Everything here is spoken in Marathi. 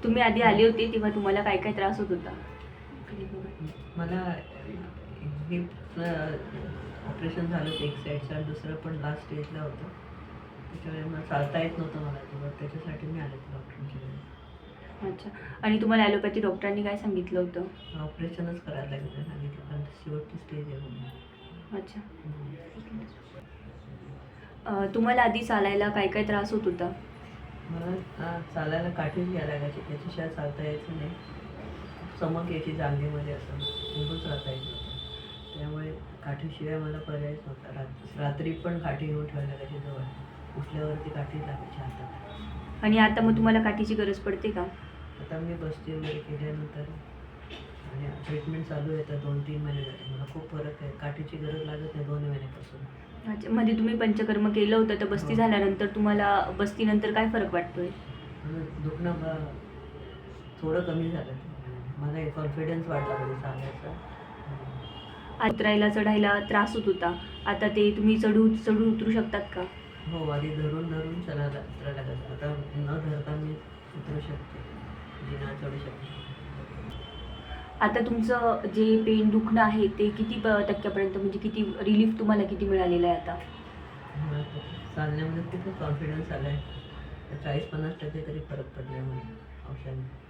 तुम्ही आधी आले होते तेव्हा तुम्हाला काय काय त्रास होत होता? मला हिप ऑपरेशन झालं होतं एक साईडचं आणि दुसरं पण लास्ट स्टेजला होतं. त्याच्यामुळे मला चालता येत नव्हतं मला तेव्हा, त्याच्यासाठी मी आले होते डॉक्टरांच्या. अच्छा. आणि तुम्हाला ॲलोपॅथी डॉक्टरांनी काय सांगितलं होतं? ऑपरेशनच करायला लागलं सांगितलं, कारण शेवटची स्टेज आहे म्हणून. अच्छा. तुम्हाला आधी चालायला काय काय त्रास होत होता? मला चालायला काठीच घ्यायला लागायची, त्याच्याशिवाय चालता यायचं नाही. चमक यायची जांघेमध्ये, असं उभंच राहता यायचं होतं. त्यामुळे काठीशिवाय मला पर्यायच नव्हता. रात्री पण काठी घेऊन ठेवायला लागायची जवळ, उठल्यावरती काठी लागायची हातात. आणि आता मग तुम्हाला काठीची गरज पडते का? आता मी बसते वगैरे केल्यानंतर आणि ट्रीटमेंट चालू आहे, तर 2-3 महिने झाले. मला खूप फरक आहे, काठीची गरज लागत नाही 2 महिन्यापासून. अच्छा. मध्ये तुम्ही पंचकर्म केलं होतं, तर बस्ती झाल्यानंतर तुम्हाला बस्तीनंतर काय फरक वाटतोय? दुखणं थोडं कमी झालं. मला एक कॉन्फिडन्स वाटला म्हणजे चालायचा. उतरायला चढायला त्रास होत होता, आता ते तुम्ही चढून उतरू शकतात का? हो, आधी धरून उतरायला लागायचं. आता न धरता मी उतरू शकते, जिना चढू शकते. आता तुमचं जे पेन दुखणं आहे ते किती टक्क्यापर्यंत, म्हणजे किती रिलीफ तुम्हाला किती मिळालेलं आहे आता? मला चालण्यामध्ये खूपच कॉन्फिडन्स आला आहे. 40-50% तरी फरक पडला आहे मला औषधाने.